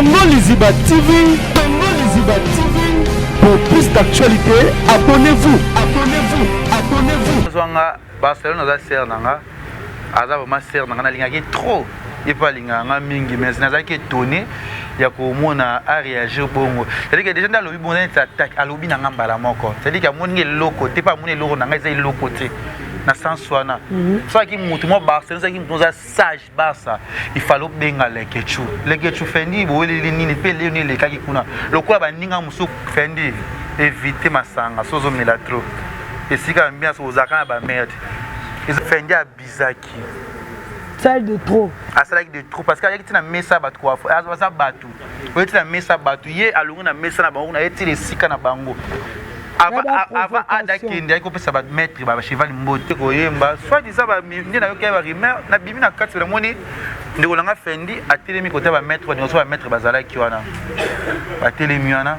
Congo Liziba TV, Congo Liziba TV. Pour plus d'actualité, abonnez-vous, abonnez-vous, abonnez-vous. Zwanga Barcelone za ser nanga, aza vraiment ser nanga na linga ki trop. Il pas linga nga mingi mais naza ki étonné ya ko mona a réagir bongo. C'est-à-dire que déjà dans le bon attaque à lobi nanga mbala moko. C'est-à-dire que moni loko, te pas moni loko nanga za loko te. Na sens wana so ki mutu mo Barcelone so ki mutu za sage Barça il fallait benga lekechu fendi bo le nini pe le ni le kaki kuna lokola ba ninga musu fendi éviter masanga sozo mela trop esika mbia so zaka ba merde ils fendi a bizaki salle de trop asala de trop parce que avec tina mesa batu kwa aza batu o tina mesa batu ye alungu na mesa na bango na etile sika na bango avant adakende ayiko pesa ba maître ba cheval mbote ko yemba soit disant ba ndina yo kaya ba rimer na bimi na kati na moni ndeko langa fendi atelemi kota ba maître ni so ba maître bazala ki wana atelemi wana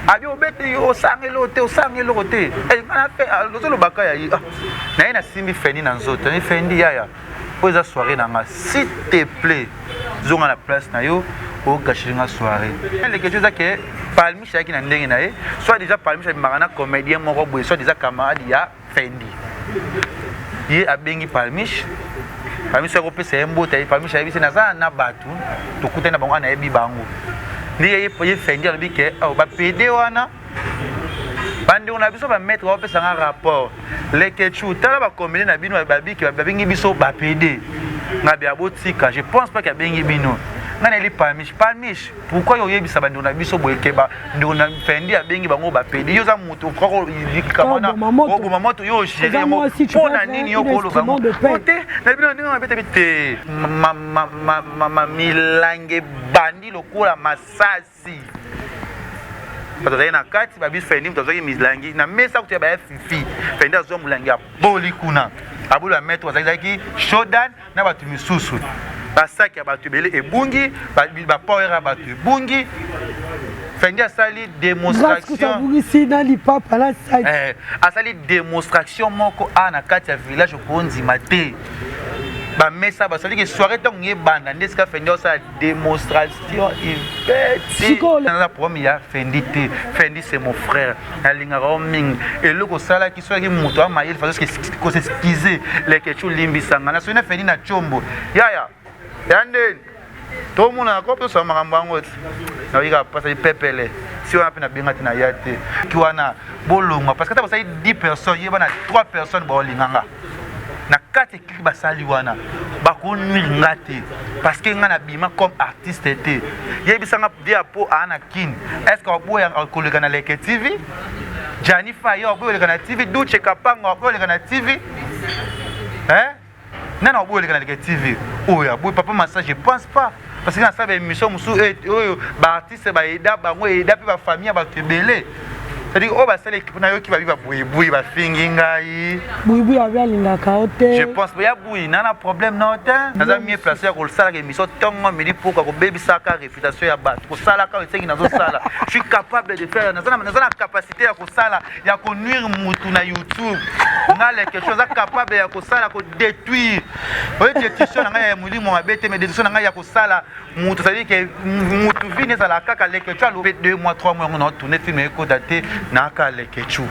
abi obete yo sangelo te e na fe lozolo bakaya yi na ina simbi fendi na nzoto ni fendi yaya po za soirée nanga s'il te plaît zonga na place na yo au gâcher soirée. Les questions que Palmi Chaki n'a pas soit déjà Palmi Chaki Marana comédien moro boy soit déjà camarade ya Fendi. Il a bengi Palmi. Palmi Chaki opé c'est un beau taille Palmi Chaki c'est naza na batu to kuta na bango na ebi bango. Ni ye Fendi a dit que au ba PD wana bande on a biso ba mettre opé ça un rapport. Les questions tala ba comédien na bino ba bi ki ba bengi biso ba PD. Na bia botika je pense pas qu'il bengi bino. Nani Palmiche pourquoi yo yebisa bando na biso boyekeba ndo na fendi abengi bango ba pedi yo za mutu koko kamana o mamoto yo gérer mo pona nini yo kolo bango ote na bino ndinga bete ma milange bandi lokola masasi parce que na kati ba biso fendi mtozo milangi na mesa kutia ba fifi fendi azo mulangi ya boli kuna abula metro azaki shodan na batu misusu basaki ya batu belé ebungi ba power ya batu ebungi fendi asali démonstration asali démonstration moko na kati ya village konzima te ba mesa basali ke soirée tant yebanda ndeska fendi osala démonstration ibeti na la première fendi te fendi c'est mon frère alinga roming et le ko sala ki soki muto ama il faut que s'excuser les kechu limbisanga na sona fendi na chombo yaya yande to mona ko to sama kambango na wika pasa pepele si on a pena binga tina yate ki wana bolonga parce que ta basali 10 personnes yeba na 3 personnes ba olinganga na kate ki basali wana ba ko nuire ngate parce que ngana bima comme artiste était yebisanga dia po ana kin est ce que boya koleka na Leke TV Janifa yo boya na TV Duche Kapanga boya na TV non on boya na Leke TV oya boya papa massa je pense pas parce que na sa émission musu oyo ba artiste ba eda bango eda pe ba famille ba tebele. C'est-à-dire oh bah c'est l'équipe na yo qui va vivre boui ba fingi ngai boui avia linga kaote je pense pas ya boui nana problème na hotel naza mieux placé ko sala ke émission tongo me dit pourquoi ko baby saka réputation ya bat ko sala ka esengi nazo sala je suis capable de faire naza na capacité ya ko sala ya ko nuire mutu na YouTube na les quelque chose capable ya ko sala ko détruire oye détruire na ya mulimo mabete mais détruire na ya ko sala mutu ça veut dire que mutu vini sala kaka les quelque chose 2 mois 3 mois on a tourné film ko daté naka lekechu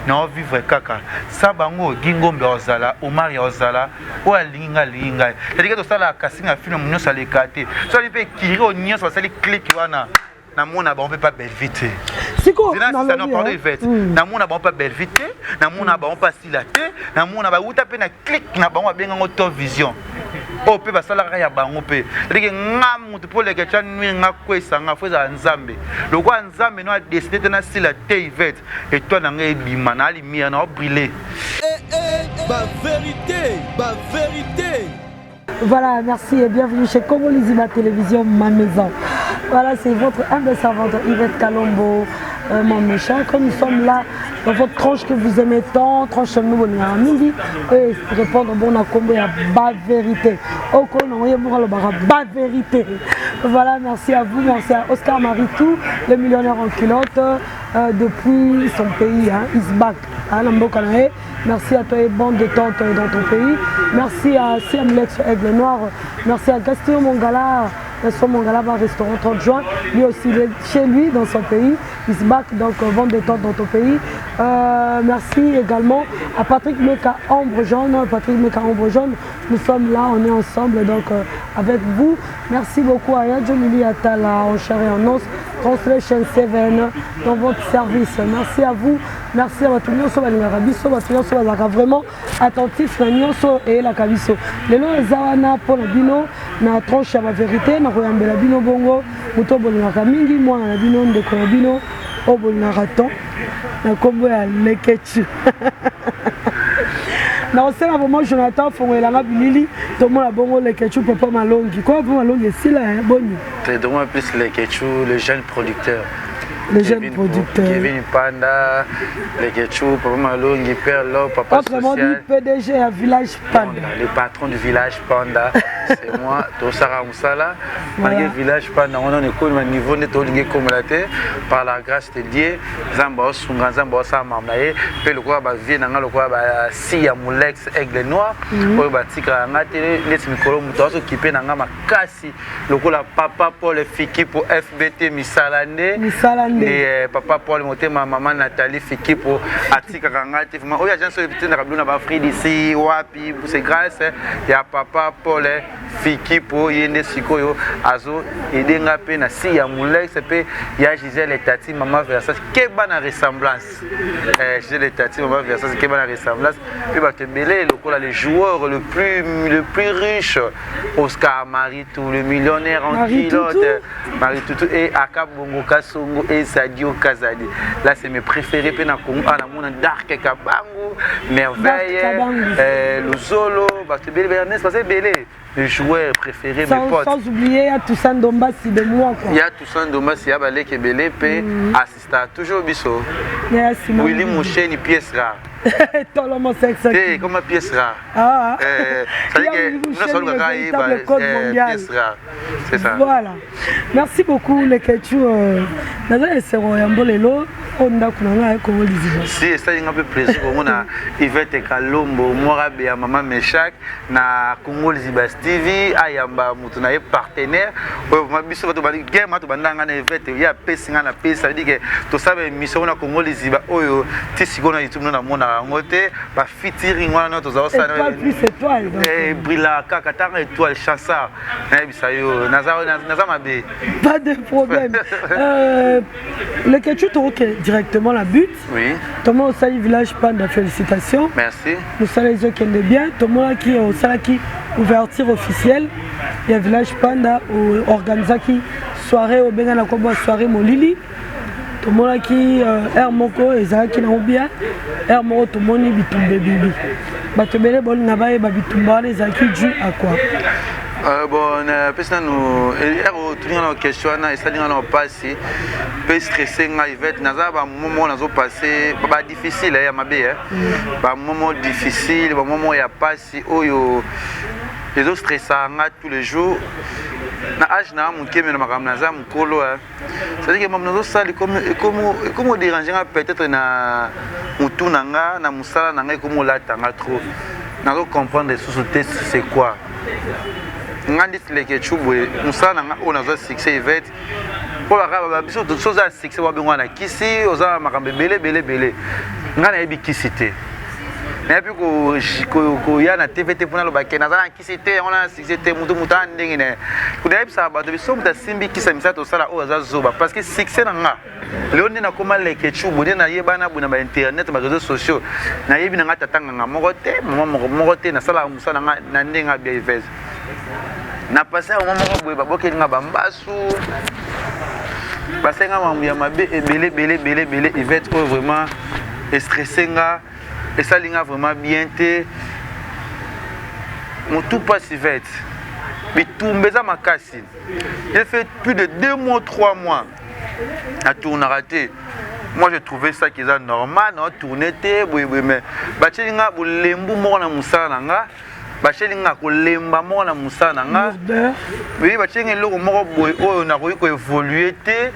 na vivre kaka sabango gingombe ozala omari ozala o alinga linga c'est-à-dire que to sala kasinga film munyo sala ekate so li pe kiro nyo so sala click wana na mona ba on peut pas belle vite siko na non pardon vite na mona ba on pas belle vite na mona ba on pas silaté na mona ba uta pe na click na bango benga ngo to vision o pe ba sala ya bango pe c'est-à-dire que ngamu to pole ke tsanwi ngakwesa ngafuza nzambe lokwa nzambe no a décidé na silaté vite et toi na ngai bima na lumière na briller ba vérité. Voilà, merci et bienvenue chez Congo Liziba Télévision, ma maison. Voilà, c'est votre humble servante Yvette Kalombo, mon méchant. Quand nous sommes là, dans votre tranche que vous aimez tant, tranche nous à midi, et répondre bon à combo à bas vérité. Au con, on y a bas vérité. Voilà, merci à vous, merci à Oscar Maritou, le millionnaire en culotte, depuis son pays, Isbac, merci à toi et bande de tantes dans ton pays. Merci à CM Lex Aigle Noir, merci à Gaston Mongala, Restaurant Mangalaba, restaurant 30 juin. Lui aussi, il est chez lui, dans son pays. Il se bat donc vendre des tentes dans ton pays. Merci également à Patrick Meka Ombre Jaune. Patrick Meka Ombre Jaune, nous sommes là, on est ensemble donc avec vous. Merci beaucoup à Yadjo Mili Atala, en chair et en os, Translation 7 dans votre service. Merci à vous. Merci à tout le monde. Vraiment attentif et la Kabiso. Les lois Zawana pour la bino, na tranche à ma vérité, na royambela bino bongo, muto bolina mingi, moi na bino de kolabino, au bolina raton, na kombo ya lekechu. Na osela vraiment Jonathan Fongelanga Bilili, tout le monde a bongo lekechu papa malongi. Quoi papa malongi c'est là hein boni. C'est donc plus lekechu, le jeune producteur. Les jeunes producteurs. Kevin Panda, les Ketchou, Papa Malongi, Père Lo, Papa Autrement Social. dit, PDG à Village Panda. Le patron du Village Panda, c'est moi, Tosara Moussala. Malgré Village Panda, on est connu au niveau de Tolingue comme la terre, par la grâce de Dieu. Zamba Sunga, Zamba Samamaye, puis le quoi, vient dans le quoi, si à Moulex, Aigle Noir, ou Batika, Naté, les micros, Moutos, occupé dans ma casse, le quoi, Papa Paul Fiki pour FBT Missalane. Et Papa Paul monté ma maman Nathalie Fiki pour Atika Kangati. Oh, il y a des gens qui ont fait des ici, Wapi, c'est grâce. Il y a Papa Paul Fiki pour Yende Sikoyo, Azo, et Dengapé, Nasi, Yamoulex, il y a Gisèle et Tati, Maman Versas, qui est bonne ressemblance. Gisèle et Tati, Maman Versas, qui est bonne ressemblance. Puis Batembele, les joueurs le plus riche, Oscar Maritou, le millionnaire en kilote, Maritoutou et Akab Bongo Kasongo et Sadio Kazadi. Là, c'est mes préférés. Puis, on a Dark Kabango, Merveille, le Zolo, les joueurs préférés, mes potes. Sans oublier, il y a Toussaint Dombassi de moi. Il y a Toussaint Dombassi, il y a Balek et Belé, puis assistant toujours Bisso. Willy Mouché, une pièce rare. Tout le monde sait que c'est comme une pièce rare. Ah, ça veut dire que nous sommes le code mondial. C'est ça. Voilà. Merci beaucoup, les Ketchou. Si, c'est un peu plaisir pour moi. Yvette Kalombo, Morabe, Maman Meshak, na Congo Liziba TV, Ayamba, Moutouna partenaire. Ma biso to bali game to bandanga na Yvette, ya pesinga na pesa, ça veut dire que to sabe mission na Congo Liziba oyo tisiko na YouTube na mona ngote, ba featuring wana to za sana. Étoile plus étoile. Brilla kakatanga étoile chasseur. Na bisa yo, naza mabe. Pas de problème. Le Ketchou directement la butte. Oui. Thomas Osali Village Panda, félicitations. Merci. Nous sommes les gens qui aiment bien. Thomas qui Osalaki ouverture officielle. Il y a Village Panda ou Organizaki soirée au Benga Nakobo soirée Molili. Thomas qui Air Moko et Zaki Naobia. Air Moko Tomoni Bitumbe Bibi. Batobele bon Nabaye Babitumba les Zaki du à quoi? Bon, personne nous tout le monde question et ça nous passe peu stressé Yvette naza ba moment nazo passé pas difficile ya mabe ba moment difficile ba moment ya passe oyo les autres stressants tous les jours na âge na mon keme na makam naza mukolo ça dit que même nazo sali comme déranger peut-être na mutu nanga na musala nanga comme latanga trop nazo comprendre les sociétés c'est quoi ngandi les Ketchou musala nanga on a succès Yvette pour la biso de choses à succès wa bengo na kisi oza makambe belé ngana yebi kisité mais puis ko ya na TVT pour na lo bakena za na kisité on a succès mutu ndenge ne ko debi sa ba de biso muta simbi kisa misato sala o za zoba parce que succès nanga leoni na koma les Ketchou bone na yebana buna ba internet ba réseaux sociaux na yebi nanga tatanga nga moko te na sala musala na ndenga bien Yves na passé au moment où baboke nga bambasu parce que nga mamu ya mabe belé Yvette ko vraiment stressé nga et ça linga vraiment bien te mon tout passe Yvette bitumbeza makasi il fait plus de 2 mois 3 mois à tourner raté. Moi je trouvais ça qui est normal non tourner te mais bachelinga bulembu mo na musala nga bachelinga kolemba mo na musala nga oui bachenga loko moko boy oyo na ko évoluer te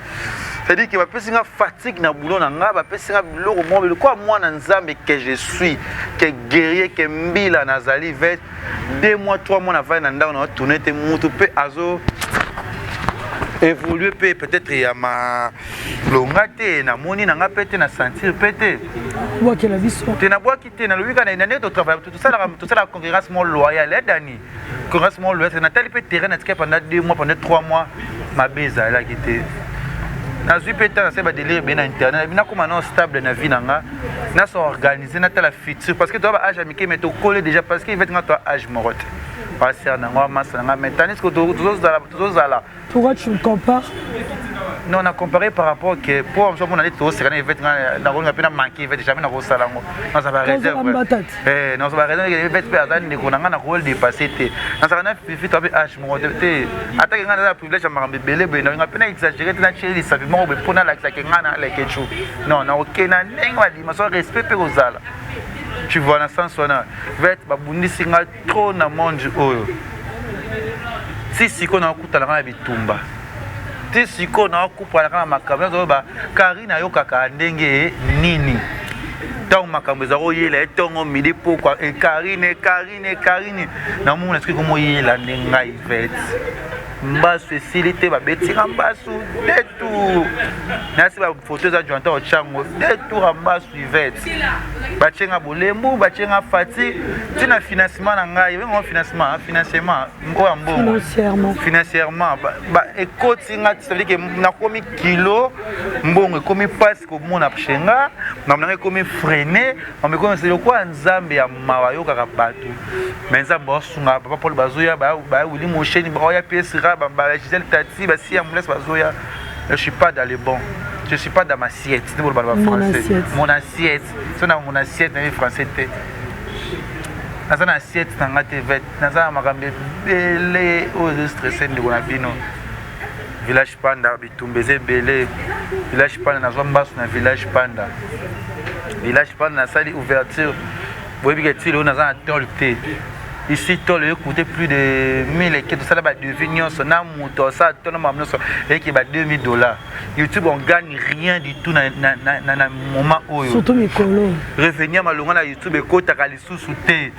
c'est-à-dire que bapesinga fatigue na boulot na nga bapesinga loko moko quoi moi na nzambe que je suis que guerrier que mbila nazali vet 2 mois 3 mois na va na ndao na tourner te mutu pe azo évoluer peut-être ya ma longate na moni na nga pété na sentir pété Moi qui la vision. te na bois qui te na lui kana na to travail tout ça la concurrence mon loyal et dani concurrence mon loyal c'est na tel peut terrain na tika pendant 2 mois pendant 3 mois ma beza là qui était na zui pété na seba délire bien internet bina comme non stable na vie nanga na so organiser na tel la futur parce que toi âge amike mais to coller déjà parce que il va être toi âge morote passer na ngwa masa na maintenant est-ce que tous là Pourquoi tu me compares? non, on a comparé par rapport que pour on a dit tout c'est quand il va na on a peine manqué il va jamais na ko sala ngo non ça va réserve non ça va réserve il va être dans ko na rôle dépasser te non ça na fifi to âge mo te attaque ngana la privilège ma mbele be na peine exagérer na cheli ça mo be pona la que ngana la que chu non non OK na ngwa di ma so respect pe kozala tu vois dans sens ona va être babundisi nga trop na monde oyo si qu'on a kuta la bitumba si qu'on a coupa la makambo zo ba Karina yo kaka ndenge nini tant makambo za oyela etongo midi pourquoi et Karine na mona est-ce que comment yela ndenga Yvette mbasu esilite babetinga mbasu detu nasi ba photo za jointa ochango detu mbasu Yvette bachenga bolembu bachenga fati tina financement na ngai ngo financement ngo mbongo financièrement ba ekoti nga c'est-à-dire que na komi kilo mbongo ekomi passe ko mona pchenga na ekomi freiner on me connaît le quoi nzambe ya mawayo kaka batu mais nzambe osunga papa Paul bazoya ba wili mosheni ba ya PS ba Gisèle Tati ba si amulès bazoya je suis pas dans les bons je suis pas dans ma assiette c'est pour parler français mon assiette c'est dans mon assiette en français dans une assiette dans la TV dans un makambe belé aux stressés de bonabino village panda bitumbeze belé village panda na zombasu na village panda na salle ouverture boyebi que tu na za tolté ici tol coûtait plus de 1000 et que tout ça là devenu na moto ça ton mamno et qui ba $2000 YouTube on gagne rien du tout na moment oyo surtout mikolo revenir malonga na YouTube e kota ka lisusu te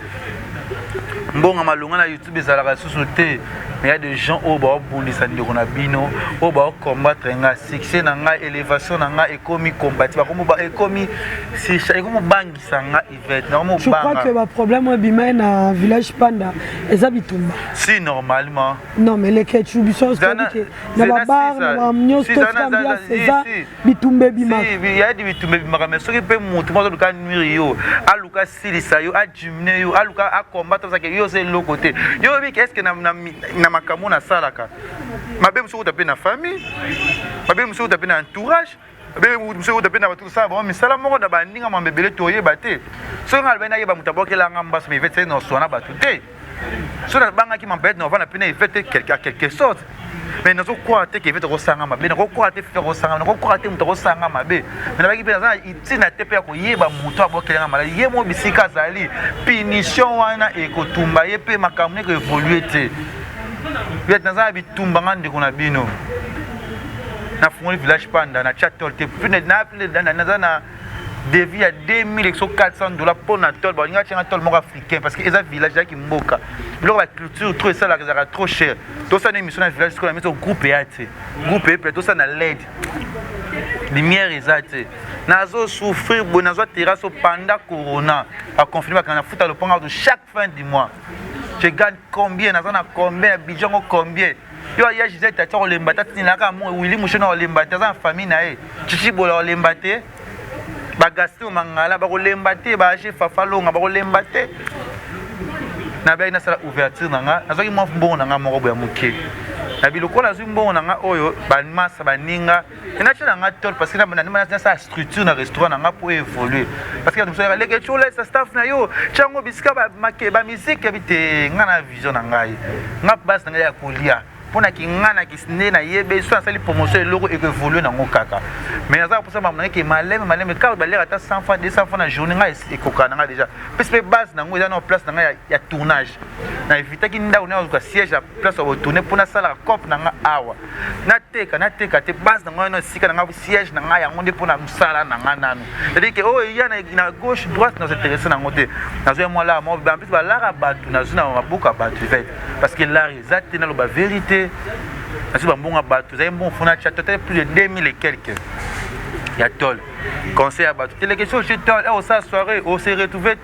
mbonga malonga na YouTube ezalaka lisusu te mais il y a des gens au bas bundisa ndeko na bino au bas combattre nga succès na nga élévation na nga ekomi combattre comme ba ekomi si comme bangisa nga Yvette na mo banga. Je crois que le problème est bien na village panda les habitumba. Si normalement. Non mais les ketchup sont que na ba bar na mnyo to kambia ça bitumbe bima. Si il y a des bitumbe bima mais ce qui peut monter moi ka nuire yo aluka silisa yo a jumne yo aluka a combattre ça que yo c'est l'autre côté. Yo bi qu'est-ce que na makamona salaka mabe muso utape na famille mabe muso utape na entourage mabe muso utape na batu ça bon misala moko na bandinga mambebele toye bate so ngal bena yeba mutabokela ngamba so mevete no sona batu te so na banga ki mambet no vana pena evete quelque sorte mais nazo quoi te ke vete ko sanga mabe na ko quoi te faire ko sanga na ko quoi te muto ko sanga mabe mais na baki pena itina te pe ko yeba muto abokela ngamba ye mo bisika zali punition wana ekotumba ye pe makamune ko évoluer te Vietnam a bitumba ngandi kuna bino na fungoli village panda na chatol te plus na devis à $2400 pour na tol ba nga tchenga tol mo africain parce que eza village qui mboka bilo la culture trop ça la trop cher to ça na émission na village ko na mettre groupe EAT groupe peut to ça na LED lumière ezate nazo souffrir bon nazo terrasse pendant corona a confirmer que na futa le panga de chaque fin du mois. Je gagne combien, combien, budget combien. Yo ya Gisèle Tati o lembata tinaka mo Willy Mushona o lembata za famille na e. Chichi bola o lembate. Ba Gaston Mangala ba o lembate ba chef Fafalonga ba o lembate. Na ba ina sala ouverture nanga, nazo ki mo mbongo nanga mo robo ya muke. Na biloko na zumbongo nanga oyo ba massa ba ninga. Ina chana nga tol parce que na sa structure na restaurant nanga pour évoluer. Parce que nous sommes les que chola sa staff na yo, chango bisika ba make ba musique bite ngana vision na ngai. Nga base na ya kolia. Pona ki ngana ki sne na yebe so asali promotion logo et évoluer na ngokaka. Mais ça pour ça mama ke malem ka ba lera ta 100 fois 200 fois na journée nga ekoka na nga déjà. Parce que base na ngo eza na place na nga ya tournage. Na éviter ki nda ona ko siège à place au tourner pour na sala cop na nga awa. Na teka te base na ngo na sika na nga siège na nga ya ngonde pour na msala na nga nanu. C'est-à-dire que oh il y a na gauche droite na s'intéresser na ngote. Na zo moi là moi en plus ba lara batu na zuna mabuka batu fait parce que là exact na lo ba vérité Parce que bon bateau, vous avez bon fond à chat, plus de 2000 et quelques. Il y a tol. Conseil à bateau. Les questions chez tol, on s'est soirée, on s'est retrouvé,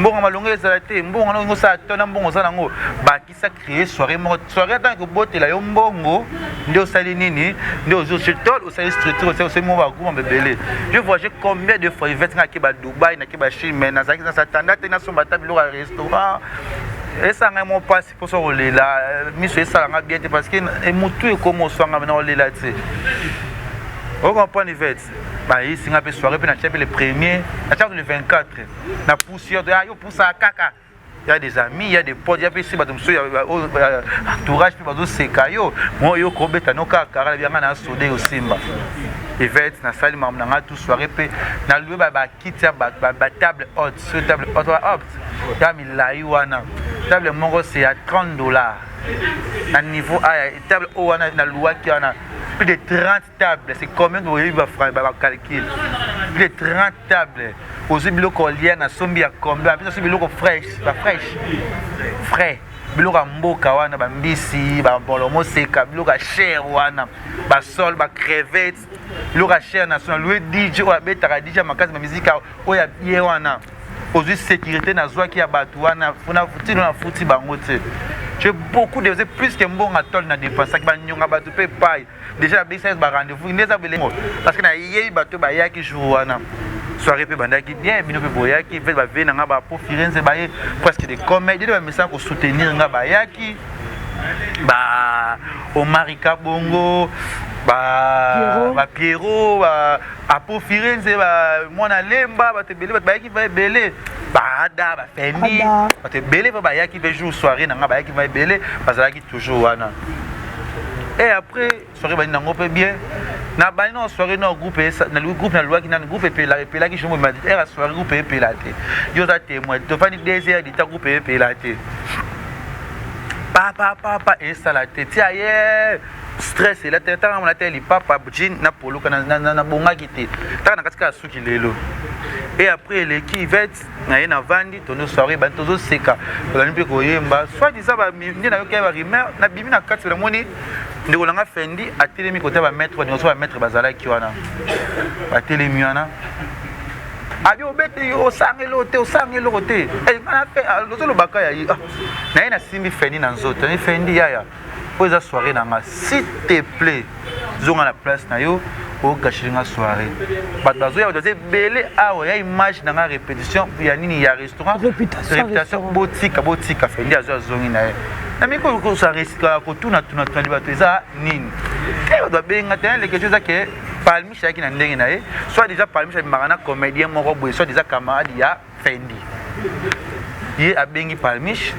bon on m'a longué zalaté, bon on a ça tol, bon on s'en go. Bah qui s'est créé soirée tant que botte là yo mbongo, ndio sali nini, ndio zo chez tol, on s'est structuré, on s'est mon bagou mbebele. Je vois j'ai combien de fois Yvette na ki ba Dubaï, na ki ba Chine, mais na zaki na satanda na son batable au restaurant. Et ça n'a mon pas pour ça rouler là, monsieur ça l'a bien parce que mutu comme on soit maintenant rouler là tu sais. Vous comprenez Yvette? Bah ici on a fait soirée puis on a fait le premier, on a fait le 24. Na poussière de yo pousse à caca. Il y a des amis, il y a des potes, il y a ici bah monsieur entourage puis bazo sekayo. Moi yo kobeta no kaka bien na sodé au Simba. Yvette na salle mam na tout soirée puis na loué ba kit ya ba table haute, sur table haute haute. Ya mi lai wana. Table mongo c'est à $30. À niveau A, table haut wana na loi qui wana plus de 30 tables, c'est combien vous voyez, calcul. Plus de 30 tables. Aussi, il y a un sombi à combien. Puis aussi, il y a fraîche, frais. Il y a un mboka, il y a un bisi, il y a un bolomo seka, il y a un cher, il y a un sol, il y a une crevette, il y a un cher national. Il y a un DJ, il y a un DJ, il y a musique, il y a un aussi sécurité, il y a un qui a battu, il y a un foutu, j'ai beaucoup de plus que bon à tol na dépense ça qui va nyonga bateau paye paye déjà business ba rendez-vous les abelé parce que na yé bateau ba yaki jour wana soirée pe banda qui bien bino pe boya qui fait ba venir nga ba pour Firenze ba presque des comédies de message pour soutenir nga ba yaki ba au Marika Bongo ba Pierrot ba pour Firenze ba mona lemba ba te belé ba yaki va belé Bada, ba Fendi, parce que belé va baya qui veut jouer soirée, n'a baya qui va belé, parce que qui toujours wana. Et après soirée ba n'a ngopé bien, na ba non soirée non groupe, na le groupe na loi qui na groupe et là qui je me dit era soirée groupe et pélaté. Yo za témoin, to pas ni désert dit ta groupe et pélaté. Papa installé, tiens hier stress là tête on a télé papa jean na polo na bonga kité. Ta na katika suki lelo. Et après les qui Yvette na vandi tono soirée ba tozo seka on a ko yemba soit disant ba ndi na yoka ba rimer na bibi na kati na moni ndeko langa Fendi atelemi côté ba mettre ba so ba mettre bazala ki wana ba telemi wana abi obete yo sangelo te e na fait lozolo baka ya na ina simbi Fendi na nzoto ni Fendi yaya pour za soirée na nga s'il te plaît zonga la place na yo au cacher la soirée. Bazo ya doze belé awa ya image na répétition ya nini ya restaurant réputation boutique Fendi azo zongi na. Na miko ko sa risque ko tuna bato eza nini. Et doit benga tena les quelque chose que Palmiche ya ki na ndenge na soit déjà Palmiche marana comédien moko boy soit déjà camarade ya Fendi. Ye abengi Palmiche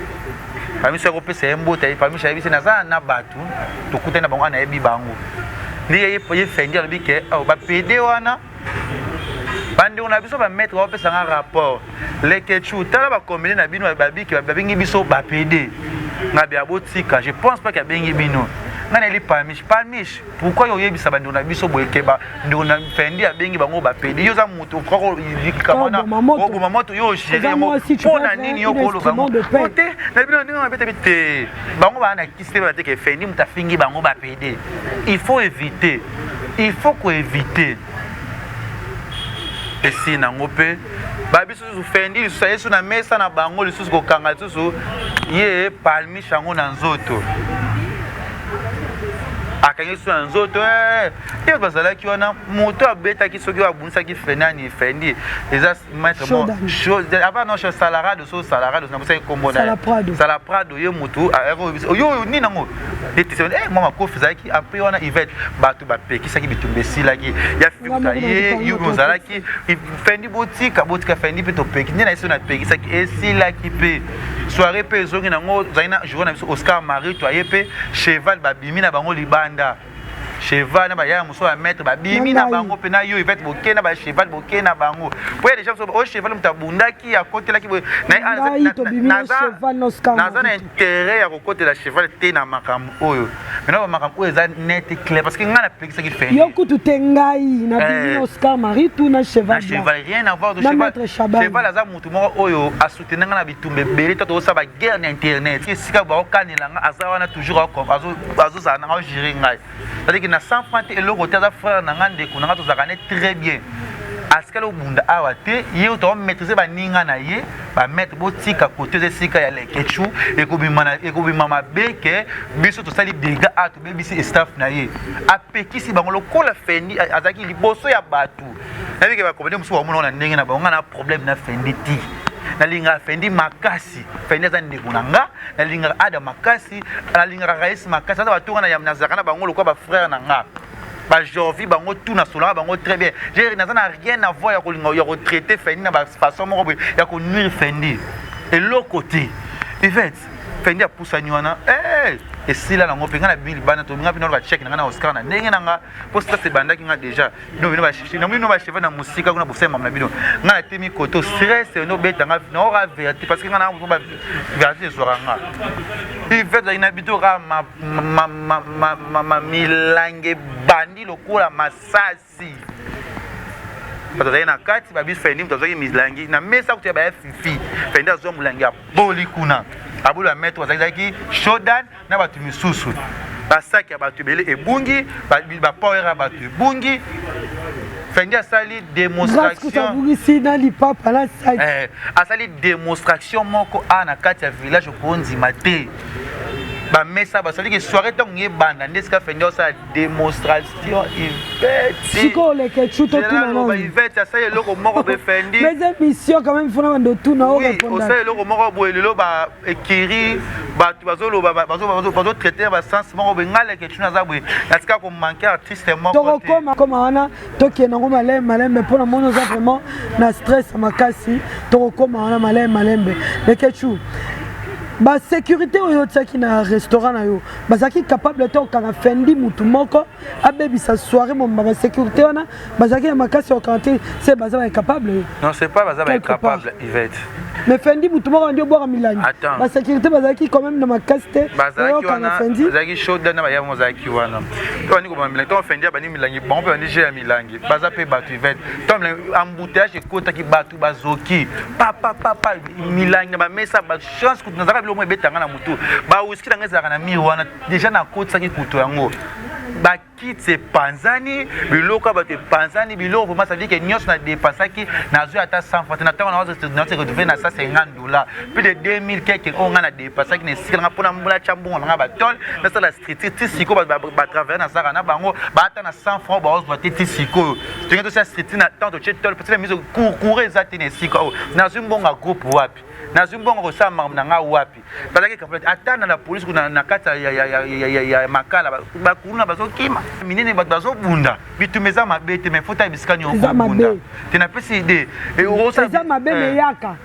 ko pesa mbota Palmiche ya bisi na za na batu to kutena bango na yebi bango. Ni ye Fendi alobi ke ba PD wana bande on a biso ba mettre ba pesa un rapport les ketchu tala ba combiner na bino ba bi ke ba bengi biso ba PD na bia botika je pense pas que bengi bino ngana li Palmiche pourquoi yo yebisa bande on a biso boyeke ba ndo na Fendi a bengi bango ba PD yo za mutu ko kamana o bo mamoto yo gérer mo pona nini yo ko lo bango ote na bino ndinga mabete bite bango ba na kiste ba te ke Fendi muta fingi bango ba PD il faut éviter éviter et si na ngope ba biso Fendi su yesu na mesa na bango lisusu ko kanga lisusu ye Palmiche yango na nzoto akangi so nzoto et bazala ki wana moto abeta ki soki abunisa ki Fendi eza maître mo chose avant non chez Salarado na musa kombo na Salaprado ye moto yo ni nango décision moi ko fizaki après wana Yvette batu ba pekisa ki bitumbe silaki ya fiuta ye yo bazala ki Fendi botika Fendi pe to peki ni na iso na pekisa ki esilaki pe soirée pe zongi nango zaina jour na biso Oscar Marie to ayepe cheval babimi na bango libanda cheval na ba ya muso ba mettre ba bimi na bango pe na yo Yvette boke na ba cheval boke na bango pour les gens au cheval mutabundaki ya côté là qui na intérêt ya côté la cheval te na makambo oyo maintenant makambo oyo za net clair parce que ngana plexer qui fait yo kutu tengai na bimi Oscar Marie tout na cheval rien à voir de cheval aza mutu moko oyo a soutenir na bitumbe belé to ça ba guerre na internet qui sika ba okanela nga aza wana toujours azo za na gérer ngai c'est-à-dire que na 100 francs et le côté za frère na ngande ko na to za très bien askala obunda awa te ye to maîtriser ba ninga na ye ba mettre botika côté de sika ya lekechu et ko bima mabe ke biso to sali dega a to bebisi staff na ye apekisi bango lokola fendi azaki liboso ya batu na bike ba komende musu wa mona na ndenge na bango na problème na fendi ti na linga fendi makasi fendi za ndeko nanga na linga ada makasi na linga rais makasi za batunga na yamna zakana bango lokwa ba frère nanga ba jovi bango tout na sola bango très bien j'ai rien à voir ya ko traiter fendi na ba façon moko ya ko nuire fendi et l'autre côté en fait fendi a poussa nywana et si là nango penga na bili bana to minga pino ba check na Oscar na ndenge nanga posta se bandaki nga déjà no bino ba chichi no ba cheva na musika kuna bosema na bino nga temi koto stress no beta nga na ora verité parce que nga na ba verité so nga il fait da inabito ka ma milange bandi lokola masasi parce que na kati ba bis fendi to zoki milangi na mesa kutia ba fifi fendi zo mulangi ya boli kuna abulu mettre wazaki shodan na batu misusu basaki ya batu bele ebungi ba power ya batu ebungi fendi asali démonstration asali démonstration moko ana kati ya village ko nzima te ba mesa ba sali ke soirée tant ngi banda ndeska fendi sa démonstration siko le ke chuto tout na ba Yvette ça y loko moko be fendi mais émission quand même fona ndo tout na o répondre ça y loko moko bo lelo ba ekiri ba bazolo bazo traiter ba sens moko be ngale ke tuna za boye natika ko manquer artiste moko to comme ana to ke na ngoma malembe pour na mono za vraiment na stress makasi to koma ana malembe le ke chu ba sécurité oyo tsaki na restaurant na yo bazaki capable to kanga fendi mutu moko abebisa soirée mon ba sécurité wana bazaki na makasi o kanté c'est bazaba capable non c'est pas bazaba capable Yvette mais fendi mutu moko ndio boka milani ba sécurité bazaki quand même na makasi te bazaki wana bazaki chaud na ba ya mozaki wana to ni ko ba milani to fendi ba ni milangi bon pe ni ya milangi bazape batu Yvette to embouteillage ekota ki batu bazoki papa milangi ba mesa ba chance ku nazaka lo mo betanga na mutu ba whisky na ngeza kana miwana déjà na kotsa ki kuto yango ba kitse panzani biloko ba te panzani biloko vraiment ça veut dire que nyos na dépensaki na zo ata 100 francs na tango na zo na se retrouver na $150 plus de 2000 quelque on a dépensaki na sikala nga pona mbula chambu nga ba tol na sala street tisiko ba travers na saka na bango ba ata na 100 francs ba zo te tisiko tu ngento sa street na tanto che tol peut-être mise courir za te ne siko na zo mbonga groupe wapi na zumbongo ko sama na nga wapi bazaki complete atana na police kuna na kata ya makala ba kuna bazokima minene bazo bunda bitumeza mabete me fota bisikani on bunda tena pesi ide e osa za mabe me yaka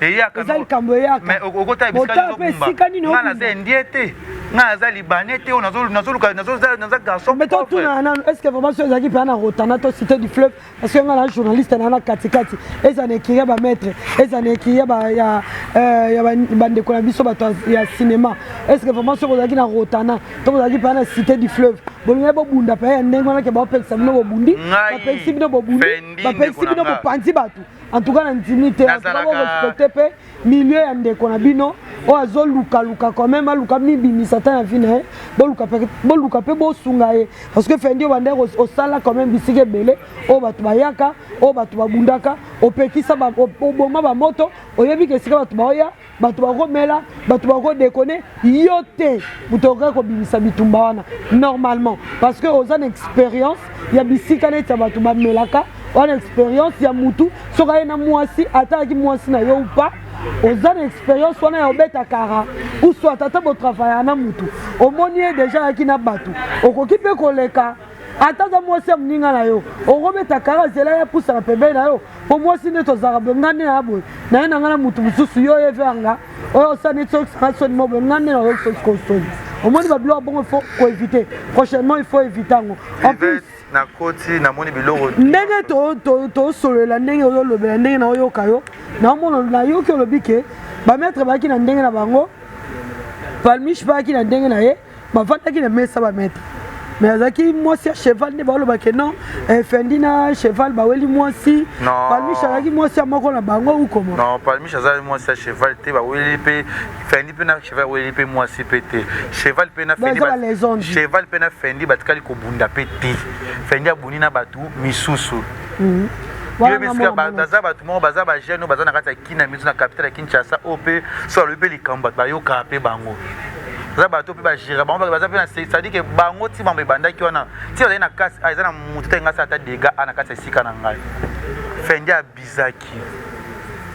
za likambo yaka me okota bisikani bunda ngana ze ndiete nga za libanete on nazo garçon mais toi tout na est-ce que vraiment ceux qui prennent en rotana to cité du fleuve parce que nga la journaliste na katikati eza ne kiya ba maître eza ne kiya ba ya bande ko na biso bato ya cinéma est-ce que vraiment ce que na rotana to bazaki pa na cité du fleuve bolinga bo bunda pa ya ndenge wana ke ba pekisa bino bo bundi ba pekisi bino bo bundi ba pekisi bino bo panzi bato en tout cas na intimité en tout cas bo respecter pe milieu ya ndeko na bino o azo luka quand même aluka mibini satan ya fina bo luka pe bo sunga ye parce que fendi bande o sala quand même bisike belé o bato bayaka o bato babundaka o pekisa ba o boma ba moto o yebi ke sika bato baoya bato bakomela bato bakodekone yo te butoka ko bimisa bitumba wana normalement parce que aux an expérience ya bisika neti ya bato bamelaka on expérience ya mutu soka ye na mwasi ataki mwasi na yo ou pas aux an expérience wana ya obeta kara ou soit tata bo travailler na mutu omoni déjà yaki na bato okoki pe koleka ataza mwasi ya mninga na yo okobeta kara zela ya pusa na pembe na yo po mwasi ne tozaka bengane na boy na ye na ngana mutu mususu yo ye veranga oyo sa ne tso sa so ni mo bengane na yo so au moins babilo bon il faut éviter prochainement il faut éviter en plus na koti na moni biloko ndenge to solo la ndenge ozo lobela ndenge na oyo kayo na mona na yo ke lobike ba mettre ba ki na ndenge na bango palmiche ba ki na ndenge na ye ba fata ki na mesa ba mettre mais azaki moi si cheval ne ba lo ba ke non fendi na cheval ba weli moi si palmiche azaki moi si moko na bango ou comment non palmiche azali moi si cheval te ba weli pe fendi pe na cheval weli pe moi si pété cheval pe na fendi ba cheval pe na fendi ba tikali ko bunda pété fendi abuni na batu misusu voilà baza batu mo baza ba jeune baza na kati ya kina mizu na capitale ya Kinshasa ope so lo pe likamba ba yo ka pe bango za bato pe ba jira bango baza pe na c'est-à-dire que bango ti bambe bandaki wana ti azali na kasi aiza na mutu te ngasa ata dega ana kati ya sika na ngai fendi abizaki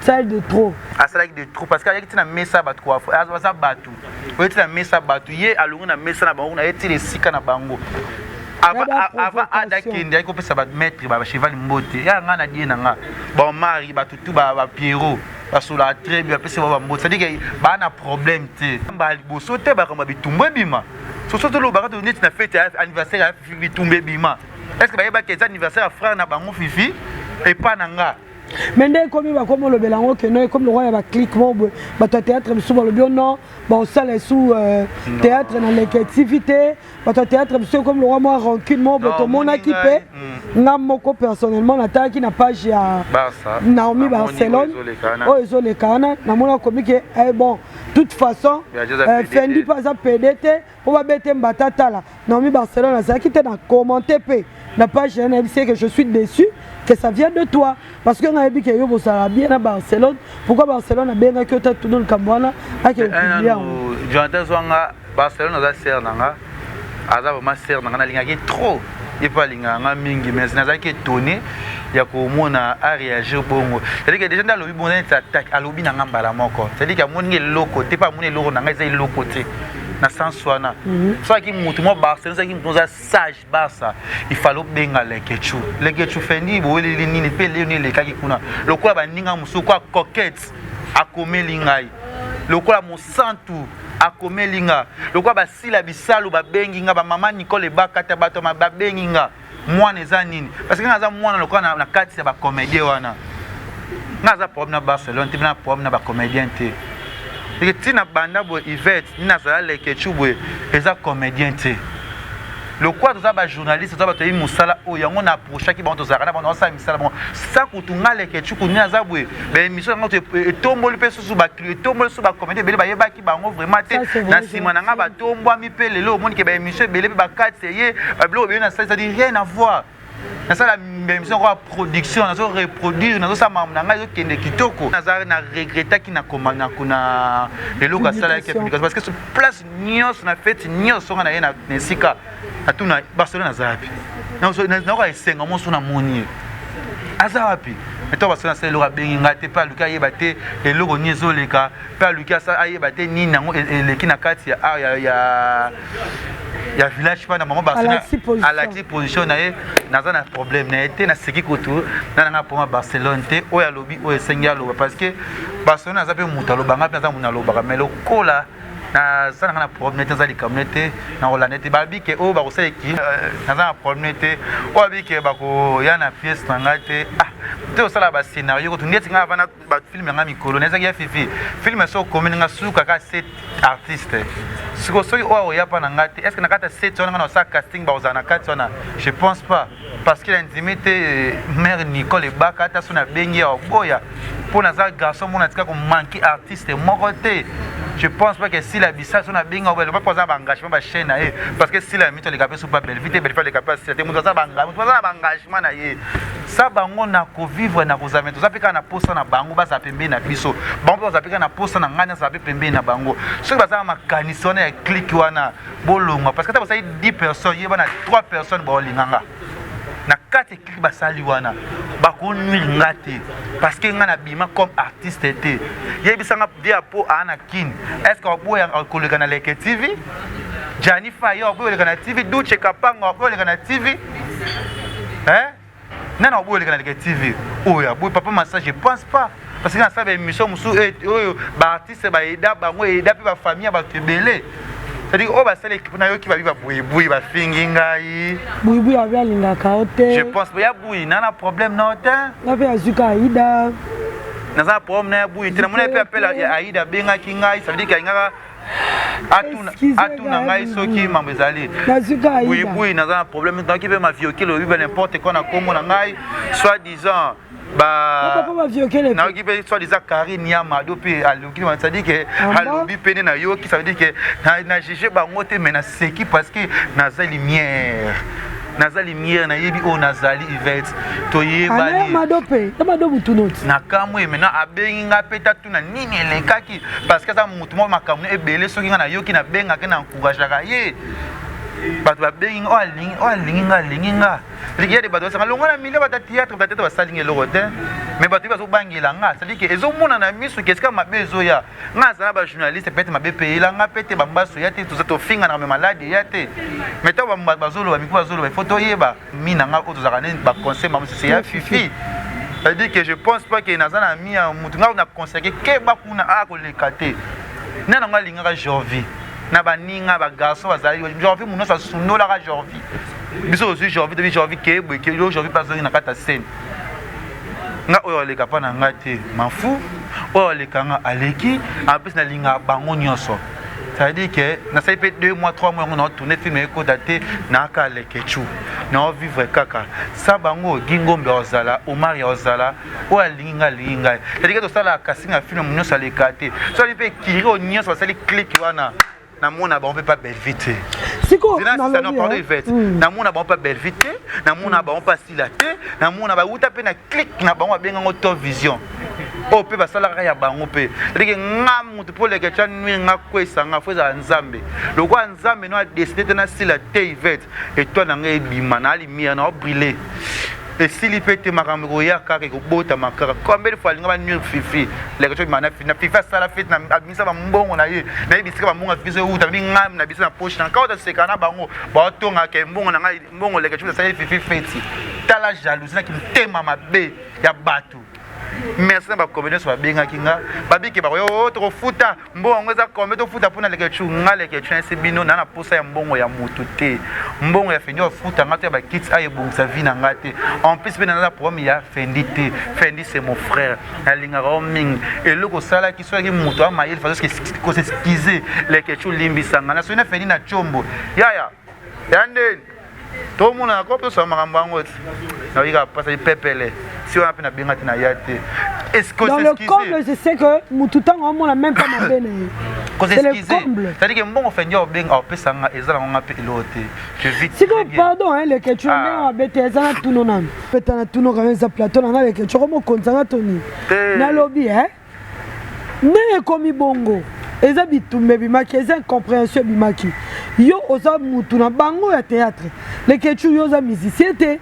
celle de trop asalaki de trop parce que ayaki ti na mesa bato kwa baza bato oye ti na mesa bato ye alongi na mesa na bango na ye ti na esika na bango avant adakende ayaki kopesa bametre bacheval mbote ya nga na die na nga bamari batutu bapiero basola très bien apesi ba mbote c'est-à-dire que bana problème te baliboso te bakamba bitumbu ebima soso tolobaka to neti na fete ya anniversaire ya fifi bitumbu ebima est-ce que bayebaki eza anniversaire ya frère na bango fifi epa na nga mais ndenge komi bakomi olobela yango keno ekomi lokwa ya baclique mo boye bato ya théâtre biso balobi o non baosala esu théâtre na leketivi te bato ya théâtre biso ekomi lokwa mwa rancune mo boye tomonaki mpe nga moko personnellement natalaki na page ya Naomi Barcelone oyo ezolekana namoni akomi ke bon toute façon fendi mpe aza pede te mpo babete mbata tala Naomi Barcelone azalaki te na commenté mpe na page ya nayebisi que je suis déçu que ça vient de toi parce que on a dit que yo bosala bien à Barcelone pourquoi Barcelone a bien que tu tout dans le Cameroun a que Jonathan Zwanga Barcelone a ser nanga aza vraiment ser nanga na linga ki trop et pas linga nga mingi mais na zaki étonné ya ko mona a réagir bongo c'est-à-dire que déjà dans le bon attaque à lobi na ngambala moko c'est-à-dire que moni loko te pas moni loko nanga ezai loko te na sens wana soit qui mutu mo Barcelone ça qui mutu sage Barça il fallait benga lekechu fendi bo le nini pe le nini le kaki kuna lokola ba ninga musu kwa coquette akomeli ngai lokola mo santu akomeli nga lokola ba sila bisalo ba bengi nga ba mama Nicole bakata bato ma ba bengi nga mwana eza nini parce que nga za mwana lokola na kati ya ba comédien wana nga za problème na Barcelone te na problème na ba comédien te et que na banda bo Yvette na sala lekechu bo eza comédien te le quoi to za ba journaliste to ba to yi musala o yango na approche ki ba to za kana ba no sa misala bon ça kutunga lekechu kunya za bo be émission ngo to tomboli pe susu ba tomboli su ba comédien bele ba yeba ki ba ngo vraiment te na sima na nga ba tombwa mi pe lelo moni ke ba émission bele ba quatre ye ba blo be na ça dit rien à voir na ça la émission quoi production na so reproduire na so ça mam na nga yo kende kitoko na za na regretta ki na komana kuna lelo ka sala ki parce que sur place nyos na fête nyos so na ye na nesika atuna Barcelone azapi na so na ko esenga mo so na moni azapi eto Barcelone c'est le bengi ngate pa luka yeba te eloko nyezo leka pa luka sa ayeba te ni nango eleki na kati ya village pas na maman Barcelone à la position na ye naza na problème na été na seki koto na nga pour Barcelone te o ya lobi o esenga lo parce que Barcelone azape mutalo banga pesa munalo banga melo kola na ça na problème te za li communauté na olanete babi ke o ba ko sala ki na za problème te o babi ke ba ko ya na pièce na ngate te o sala ba scénario ko ndeti nga bana ba film nga mikolo na za ya fifi film so commune nga suka ka 7 artistes siko so o ya pa na ngate est-ce que na kata 7 on nga na sa casting ba ozana kati ona je pense pas parce que l'intimité mère Nicole Bakata sona bengi ya boya pour na za garçon mon atika ko manquer artiste moroté je pense pas que si la bissa son a bien on va pas avoir engagement ba chaîne parce que si la mito les capes sont pas belle vite belle les capes c'est mon ça engagement na ye ça bango na ko vivre na kozame to zapeka na posa na bango ba za pembe na biso bango za zapeka na posa na ngana za pembe na bango ce que ba za makanisi na click wana bolonga parce que ta ba 10 personnes yeba na 3 personnes ba olinganga na kati clip basali wana bakonnuire ngate parce que ngana bima comme artiste était yebisanga dia po ana kin est-ce que boya koleka na Leke TV Jani Fayo boya na TV Duche Kapanga boya na TV nana boya na Leke TV oya boya papa massa je pense pas parce que na ça émission musu oyo ba artiste ba eda bango eda pe ba famille ba tebele c'est-à-dire oh basala équipe na yo qui va vivre boui ba fingi ngai boui avait lingaka hotel je pense ya boui nana problème na hotel na pe azuka Aïda naza problème na boui tena mona pe appel Aïda benga ki ngai ça veut dire que ngaka atuna ngai soki mambo ezali boui naza problème donc il peut ma vioquer le vivre n'importe quoi na komo na ngai soit disant na qui peut soit disant Karine Yamado pe aloki ça dit que alobi pene na yo qui ça veut dire que na juger bango te mais na seki parce que naza lumière na yebi o nazali event to yebali mado mutunoti na kamwe maintenant abengi nga peta tuna nini elekaki parce que ça mutu mo makamwe ebele soki nga na yoki na benga ke na encourage ka ye bato babengi o alingi nga ligiye de bato sanga longa na mille bata théâtre bata tete basalingi eloko te mais bato bazo bangela nga c'est à dire que ezomona na miso qu'est-ce que mabe ezoya nga zana ba journaliste peut-être mabe payela nga peut-être bambaso ya te tout ça to finga na malade ya te mais to bazolo ba miko bazolo ba photo yeba mina nga o tozaka ne ba conseil mamu c'est ya fifi c'est-à-dire que je pense pas que nazana mi ya mutu nga na conseiller ke ba kuna a ko lekate nana nga linga Jorvi na baninga ba garçon bazali Jorvi muno sa sunola ka Jorvi biso aussi Jorvi ke bo ke Jorvi pas na kata scène nga oyo leka pa na ngate mafu oyo leka nga aleki apesi na linga bango nyonso ça veut dire que na ça fait 2 mois 3 mois on a tourné film eko daté na ka lekechu na vivre kaka sa bango gingombe ozala Omar ya ozala o alinga c'est-à-dire que to sala kasinga film nyonso lekate so li pe kiro nyonso sali click wana na mona ba on peut pas belle vite siko na non pardon vite na mona ba on pas belle vite na mona ba on pas silaté na mona ba uta pe na click na ba on benga ngo top vision o pe ba sala ka ya bango pe ndike ngamu to pole ke tshani nga kwesa nga foza nzambe lokwa nzambe no a décidé na silaté vite et toi na nga ebima na lumière na briller et si li pete makambo ya kaka ko bota makaka combien de fois linga ba nuire fifi les gens mana na fifi sala fête na abisa ba mbongo na ye na ibisika ba mbongo fifi uta bi ngam na bisa na poche na ka ota sekana bango ba tonga ke mbongo na ngai mbongo les gens sala fifi fête tala jalousie na ki tema mabe ya batu merci ba comédien so benga kinga babiki ba yo to futa mbongo za comédien to futa pona leke chunga leke chance bino na posa ya mbongo ya mutu te mbongo ya fenyo futa ngate ba kits aye bongsa vina ngate en plus bena na problème ya fendi te fendi c'est mon frère alinga roming et loko sala ki so ki mutu ama il faut que s'excuser leke chu limbisanga na so na fendi na chombo ya yande to mona ko pe so makambango na yika pasa pepele si on a pu na bengati na yate est-ce que dans le comble je sais que mututa on n'a même pas ma bene c'est le comble c'est à dire que bon on fait ndio benga o pesa nga ezala nga pe elote je vite si pardon hein le que tu as bete ezala tuno na peta na tuno quand ça plateau na le que tu comme konzanga toni na lobby hein ne komi bongo eza bitumbe bimaki eza incompréhension bimaki yo oza mutu na bango ya théâtre le que tu yo za musicien te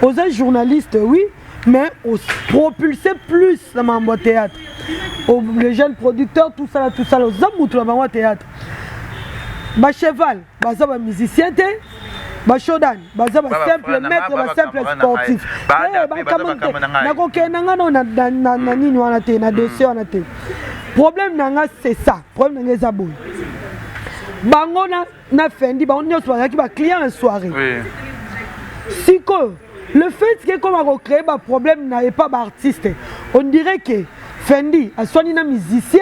oza journaliste oui mais on propulsait plus dans mon théâtre. Les jeunes producteurs, tout ça, les hommes dans mon théâtre. Ba cheval, ba ça ba musicien te, ba shodan, ba ça ba simple maître, ba simple sportif. Na ko kenanga no na nini wana te, na dossier wana te. Problème nanga c'est ça, problème nanga za boy. Bango na fendi, ba on nyos ba ki ba client en soirée. Oui. Siko le fait que comme on crée un problème n'avait pas d'artiste, on dirait que Fendi a soigné un musicien,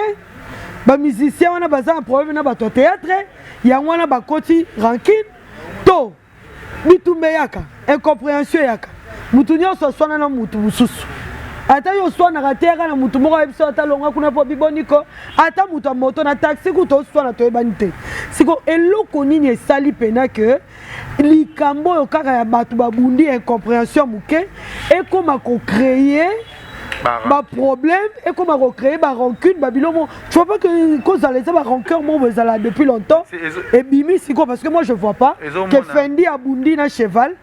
un musicien on a besoin un problème dans le théâtre, il y a un ba côté ranking, to, bitumbe yaka, incompréhension yaka, mutunyo so soigné na mutu mususu. Ata yo soigné na terre na mutu moko ebiso ata longa kuna po biboniko, ata mutu moto na taxi kuto soigné to ebanite. Siko eloko nini esali pena que likambo yo kaka ya batu babundi incompréhension muke et comment ko créer ba problème et comment ko créer ba rancune ba bilomo tu vois pas que cause les ba rancœur mo bezala depuis longtemps et bimi siko parce que moi je vois pas que Fendi abundi na cheval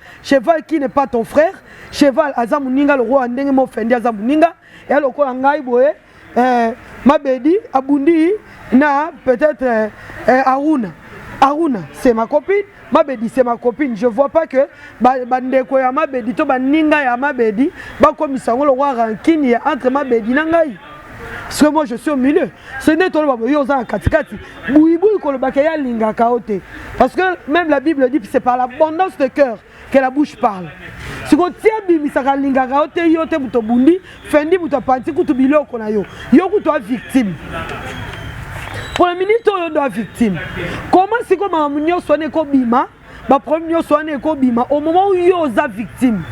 qui n'est pas ton frère cheval azamuninga le roi ndenge mo Fendi azamuninga et aloko ngai boye mabedi abundi na peut-être Aruna c'est ma copine. Mabedi c'est ma copine. Je vois pas que bandeko ya Mabedi to baninga ya Mabedi ba komisango le roi rankini entre Mabedi na ngai. Parce que moi je suis au milieu. Ce n'est pas le yo za katikati. Boui ko le bakaya linga kaote. Parce que même la Bible dit que c'est par l'abondance de cœur que la bouche parle. Si vous avez mis ça linga kaote yo te buto bundi, fendi buto panti kutu biloko na yo. Yo kuto victime. Pour la minute on doit victime. Comment si comme amunyo soné ko bima, ba premier soné ko bima au moment où yo za victime.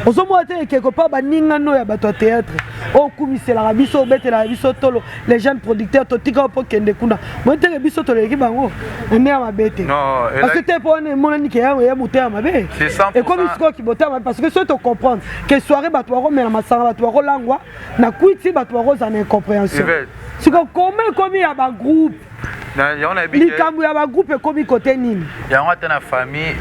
On se voit quelque part, Ningano ya bato théâtre. Au commissaire la biso bête la biso tolo les jeunes producteurs totika pour kende kuna. Moi te biso tolo ki bango. On est à ma bête. Non, parce que t'es pas mon ami qui a monté à ma bête. C'est ça. Et comme il qui botte parce que ceux te comprendre que soirée batwaro mais la masanga batwaro langwa na kuiti batwaro za incompréhension. C'est comme il y a un groupe. Likambu ya ba groupe comme côté nini. Ya ngata na famille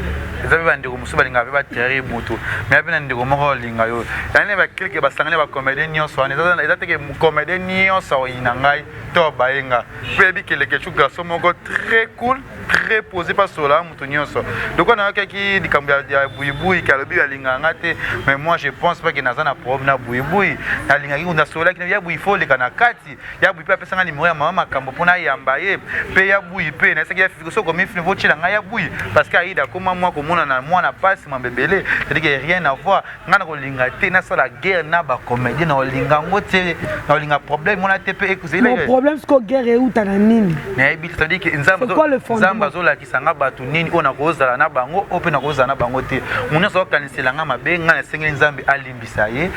ezabe bandeko musu balinga ba terre mutu mais abena ndeko moko linga yo yani ba clique ba sangane ba comédien nyonso ane ezate ke comédien nyonso ina ngai to baenga pebi ke leke chu garçon moko très cool très posé pas cela mutu nyonso donc on a qui likambu ya buibui ka lobi balinga ngate mais moi je pense pas que nazana problème na buibui na linga ki unda sola ki ya buifo le kana kati ya buipa pesa ngani moya mama kambo pona yamba ye pe ya bui pe na saki ya fiko comme film vochi nga ya bui parce que aida comme moi comme moi na passe mon bébé c'est dire rien à voir ngana ko linga te na sala guerre na ba comédien na linga ngote na linga problème on a TP écouter le problème c'est que guerre est où ta nini mais bi c'est dire que nzamba zo la kisanga batu nini ona kozala na bango ope na kozala na bango te mona so kanisela nga mabe nga na sengeli nzambe alimbisa ye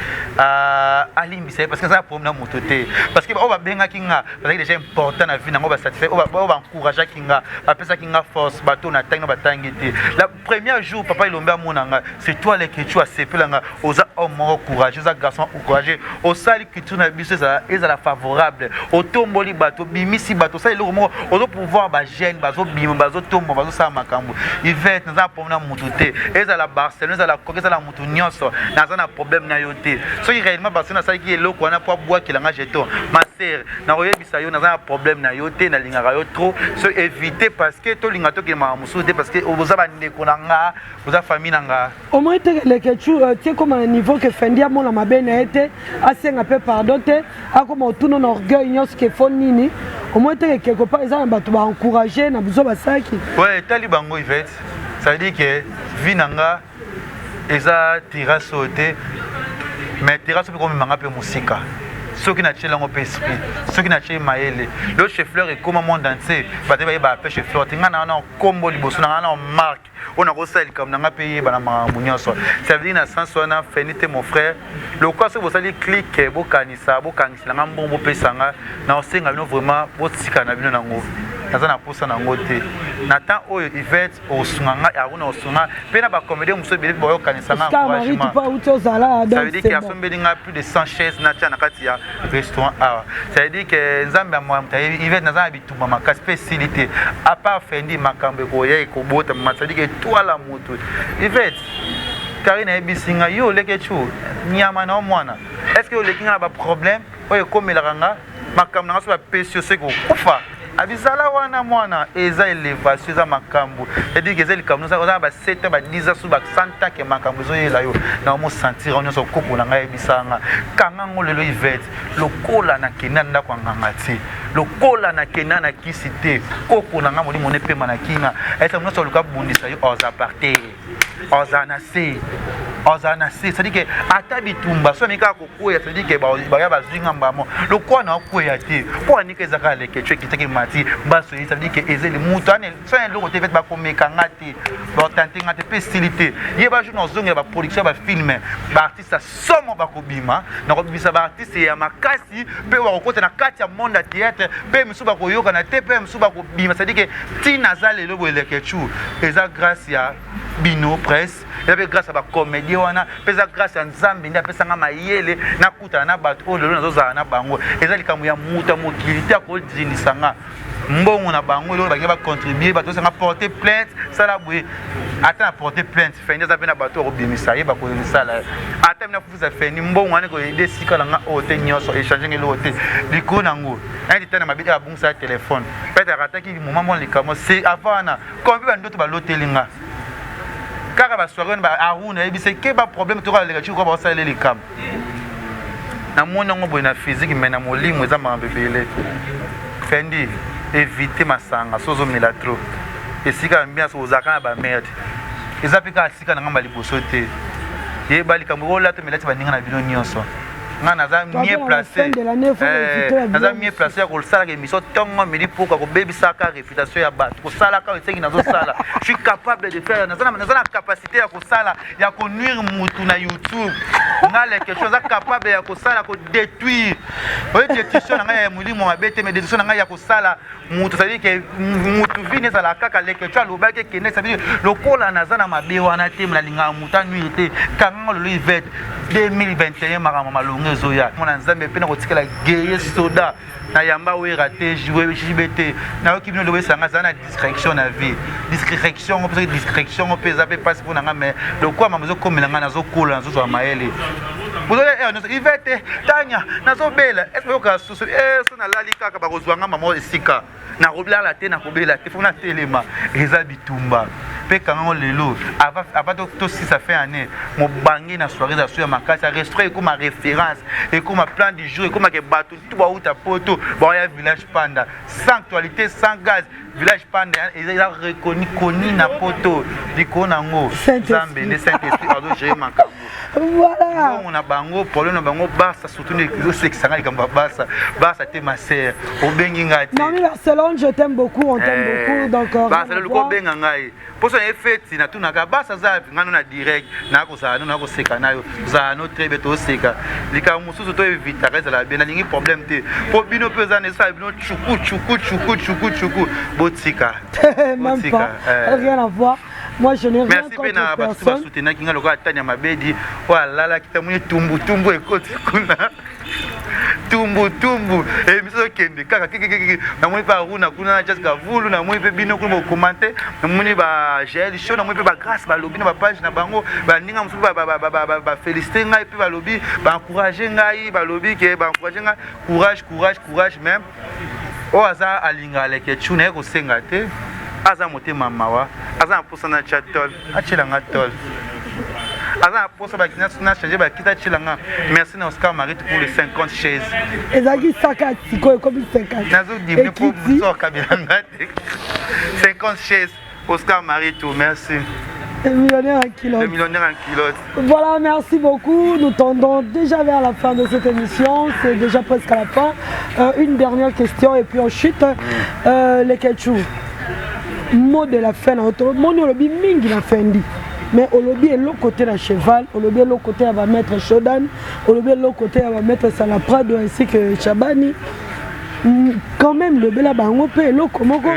parce que ça problème na moto te parce que o ba benga kinga parce que déjà important na vie na ngo ba satisfait o ba encourager kinga ba pesa kinga force bato na tangi ba tangi te la premier jour papa ilomba monanga c'est toi les que tu as sepelanga oza homme courageux oza garçon courageux au sali que tu na biso ça est la favorable au tomboli bato bimisi bato ça le mo ozo pouvoir ba jeune bazo bima bazo tombo bazo sa makambo Yvette na pomna mututé eza la Barcelone eza la kokeza la mutu nyonso na za na problème na yoté so réellement Barcelone ça qui est loko na po bois ki langa jeton ma sœur na oyebisa yo na za problème na yoté na lingaka yo trop so éviter parce que to linga to ki ma musuté parce que oza ba ndeko nanga oza famille nanga au moins les que tu comme un niveau que Fendi a mon la mabe na été assez un peu pardonné a comme tout non orgueil nyos que font nini au moins quelque part ils ont bato ba encourager na besoin ba saki ouais tali bango Yvette ça veut dire que vinanga eza tira sauter mais tira sauter comme manga pe musika ceux qui n'achètent l'ango esprit ceux qui n'achètent maëlle le chef fleur est comme monde entier baté ba chef fleur tinga na combo liboso na marque on a reçu comme na pays bana munyoso ça veut dire na sens wana Fenite mon frère le quoi ce vous allez cliquer bo kanisa na mbombo pesanga na osenga bino vraiment bo tsika na bino nango nazana posa na ngote na temps oyo Yvette osunganga ya kuna osunga pe na ba comédien muso bele boyo kanisa na encouragement ça veut dire qu'il y a sombelinga plus de 100 chaises na tia na kati ya restaurant awa ça veut dire que nzambe amwa mutaye Yvette nazana bituma maka spécialité à part Fendi makambe ko ye ko bota ça veut dire que toi la moto Yvette Karina ebisinga yo leke chu nyama na mwana est-ce que le kinga ba problème oyo komelanga makambe na so ba pesio seko kufa abizala wana mwana eza élévation za makambo c'est-à-dire que ezeli kamno za ba 7 ba 10 su ba 100 ke makambo zo yela yo na mo sentir on so koko na ngai bisanga kanga ngolelo Yvette lokola na kenanda kwa ngangati lokola na kenana kisite koko na ngamoli mone pema na kinga esa mno so luka bundisa yo oza parter Ozana c'est-à-dire que atabitumba so mika kokoya c'est-à-dire que ba ya bazinga mbamo lokwa na koya te po ni kezaka le que tu kitaki mati baso ça veut dire que ezeli mutane so en loko te fait ba komeka ngati ba tenter ngati pe stylité ye ba jour no zonga ba production ba film ba artiste somo ba kobima na ko bisa ba artiste ya makasi pe wa kokota na kati ya monde ya théâtre pe msu ba koyoka na te pe msu ba kobima c'est-à-dire que tina zale lobo le que tu eza grâce ya bino presse et avec grâce à ba comédie wana pesa grâce à nzambe nda pesa nga mayele na kuta na bato o lelo nazoza na bango ezali kamu ya muta mokilité ko dinisanga mbongo na bango lelo ba contribuer bato sanga porter plainte sala bwe ata na porter plainte Fendi za pena bato ko bimisa ye ba ko sala ata mina fuza Fendi mbongo ane ko ide sikala nga ote nyoso échanger ngelo ote liko nango andi tana mabidi abungsa téléphone peut-être ataki moment mon likamo c'est avant na combien ndoto ba lotelinga car ba soirée ba aruna ebise ke ba problème to ka le ka ko ba sala le kam na mona ngo boy na physique mais na molimo eza mabebele fendi éviter masanga sozo mela trop esika bien so ozaka na ba merde eza pika asika na ngamba liboso te ye bali kambo la to melati baninga na bino nyonso nga naza mieux placé naza mieux placé ko sala ke mission tongo midi pour ko bebisa ka réputation ya bato ko sala ka esengi nazo sala je suis capable de faire naza na capacité ya ko sala ya ko nuire mutu na YouTube nga le quelque chose capable ya ko sala ko détruire oye détruction nga ya mulimo mabete mais détruction nga ya ko sala mutu ça veut dire que mutu vini za la kaka le quelque chose lo ba ke kene ça veut dire lokola naza na mabe wana te mnalinga muta nuire te kanga lo livet 2021 marama malonga zoya mona nzambe pena kotikela guerrier soda na yamba we raté jouer JBT na oki bino lobe sanga zana distraction na vie distraction pesa pe passe pour nanga mais le quoi mamezo komela nga nazo kola nazo zo maele bozo ivete tanya nazo bela est-ce que ka susu so na lali kaka ba kozwanga mama esika na robla la te na kobela te fona telema eza bitumba pe kanga lelo avant to si ça fait année mo bangi na soirée za sur makasa restaurant comme ma référence et comme plan du jour et comme que bateau tout ba uta poto ba ya village panda sans actualité sans gaz village panda ils ont reconnu connu na poto dikona ngo Zambe ne Saint-Esprit pardon j'ai manqué voilà on a bango problème na bango basa surtout les sexanga kamba basa te ma sœur obengi ngati non mais Barcelone je t'aime beaucoup on t'aime beaucoup donc basa le ko benga ngai poso effet na tunaka basa za ngano na direct na ko sa na ko seka nayo za no très beto seka lika mususu to evita reza la bien lingi problème te po bino pesa ne sa bino chuku botika même pas rien à voir. Moi je n'ai rien contre personne. Merci Bena soutenir kinga loka tanya mabedi wala la kitamuni tumbu ekoti kuna tumbu et miso kende kaka kiki na moni pa runa kuna Jessica Vulu na moni pe bino kuna commenter na moni ba GL show na moni pe ba grâce ba lobby na ba page na bango ba ninga musu ba féliciter ngai pe ba lobby ba encourager ngai ba lobby ke ba encourager ngai courage même o aza alinga leke tuna ko senga te aza motema mawa aza posana chatol achila ngatol aza posa ba na changer ba kita chilanga merci na Oscar Marit pour les 50 chaises ezaki saka tiko comme 50 nazo dimne pour so kabiranga 50 chaises Oscar Marit merci millionnaire en kilote. Voilà, merci beaucoup. Nous tendons déjà vers la fin de cette émission. C'est déjà presque à la fin. Une dernière question et puis ensuite, les ketchou. Mot de la fin. Mon lobby mingi la fin dit. Mais au lobby est l'autre côté de cheval, au lobby est l'autre côté elle va mettre Shodan, au lobby est l'autre côté elle va mettre Salaprado ainsi que Chabani. Quand même le bela bango pe lo komoko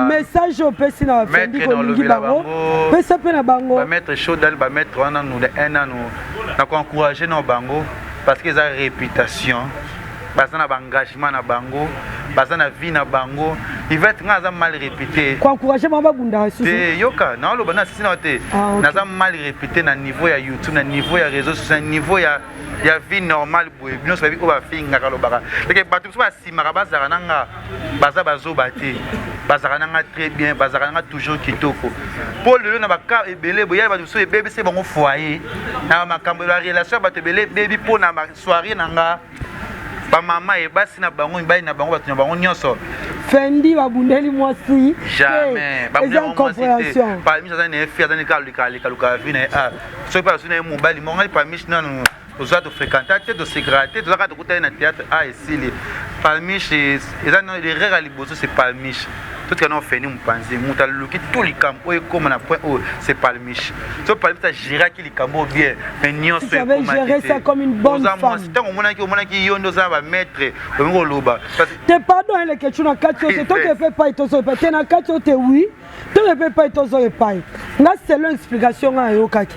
message au pesi na fendi ko lingi bango pesa pe na bango ba mettre Shodan ba mettre wana nous de un an nous na encourager nos bango parce qu'ils ont réputation basa na engagement na bango basa na vie na bango il va être mal réputé quoi encourager mama bunda susu yoka na lo bana sina te na mal réputé na niveau ya YouTube na niveau ya réseaux sociaux na niveau ya vie normale boye bino so bi ko ba finga ka lo baka que batu so ba simaka bazaka nanga baza bazo bate bazaka nanga très bien bazaka nanga toujours kitoko pour le na baka ebele boye ba so bébé c'est bango foyer na makambo la relation ba te belé baby pour na soirée nanga ba mama e basi na bango ibali na bango batu na bango nyonso fendi babundeli mwasi jamais babundeli mwasi parmi ça ne fait dans le cas vine ah so pas sur ne mobile mo ngali parmi nanu aux autres fréquenter de se gratter de la côté na théâtre ah ici parmi chez les règles à liboso c'est parmi tout que nous fait nous penser muta luki tout les camps et comme na point oh c'est palmiche so palmiche ça gérer qui les camps bien mais nion c'est comme gérer ça comme une bonne femme c'est on mona qui yondo ça va mettre ngo loba te pardon les que tu na katio te to que fait pas itoso te na katio te oui te ne fait pas itoso et pas na c'est l'explication à yokaki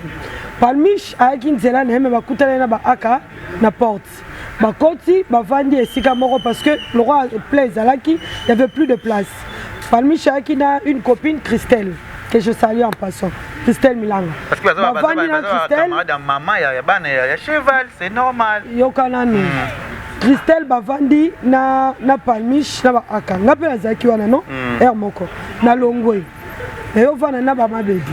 palmiche ayaki nzela na yeme bakutana na ba aka na porte bakoti bavandi esika moko parce que le roi plaise alaki il y avait plus de place. Palmiche ayaki na une copine Christelle que je salue en passant Christelle Milanga parce que Christelle maman ya bana ya cheval c'est normal yokana ni Christelle bavandi na palmiche na ba aka ngape azaki wana no er moko na longwe et yo vana na ba mabedi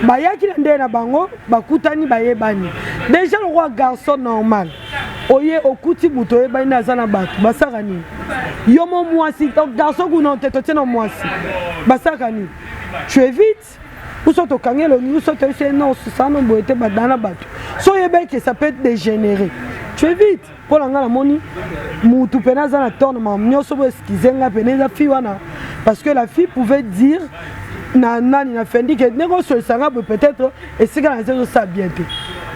bayaki na nde na bango bakutani bayebani déjà le roi garçon normal oye okuti moto oyebani aza na bato basaka nini yo mo mwasi garçon kuna te totie na mwasi basaka nini tu évites ou soit tokangi elongi ou soit toyesi non susana boye te badana bato so oyebaki que ça peut être dégénéré tu évites mpo na nga namoni mutu pene aza na torne ma nyonso bo eskize nga pene eza fille wana parce que la fille pouvait dire na nani na fendi ke ndenge osolisanga boye peut-être esika na eza ezosala bien te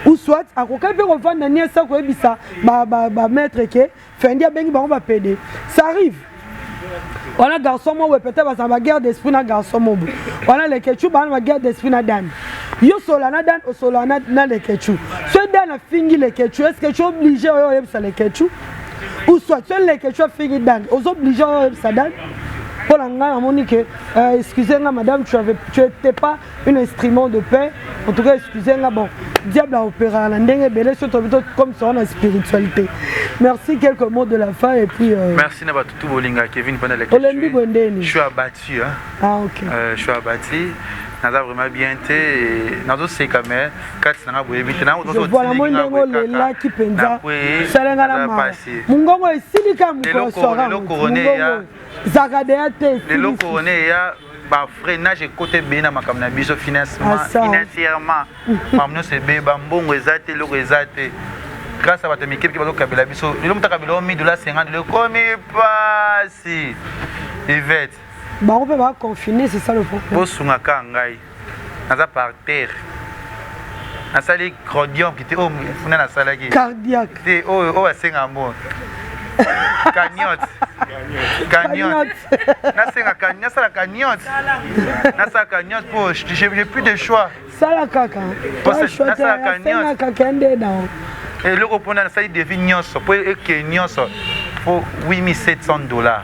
ou soit akoki mpe kovanda ni esa koyebisa bamaître ke fendi abengi bango bapede ça arrive wana garçon mo boye peut-être bazala baguerre d'esprit na garçon mo boye wana lekechu bana baguerre d'esprit na dane yo sola na dane osola na lekechu so dane afingi lekechu est-ce que tu es obligé oyo oyebisa lekechu ou soit so lekechu afingi dane ozo obligé oyo oyebisa dane pour la ngai que excusez-moi madame tu n'étais pas un instrument de paix en tout cas excusez-moi bon diable a opéré la ndenge belé surtout comme ça on a spiritualité merci quelques mots de la fin et puis merci Naba tout bolinga Kevin pendant les je suis abattu hein ah ok je suis abattu naza vraiment bien été nazo seka mais kati na boye bité na je vois la mondengo le la qui penza salenga na ma mungongo esilika mko sora Zagadéate. Le loco on est ya ba freinage côté bena makamna biso financement financièrement mamno c'est beba mbongo ezate loko ezate grâce à votre équipe qui va kabela biso le mutaka bilo $1050 le comme pas si Yvette ba on peut pas confiner c'est ça le problème bosunga kangai naza par terre asali cardiaque qui était oh funa na salaki cardiaque c'est oh asenga mo cagnotte nasenga cagnotte la cagnotte nasa cagnotte pour j'ai plus de choix ça la caca nasa cagnotte kakende dans et le opponent ça devient nyonso pour que nyonso pour $8700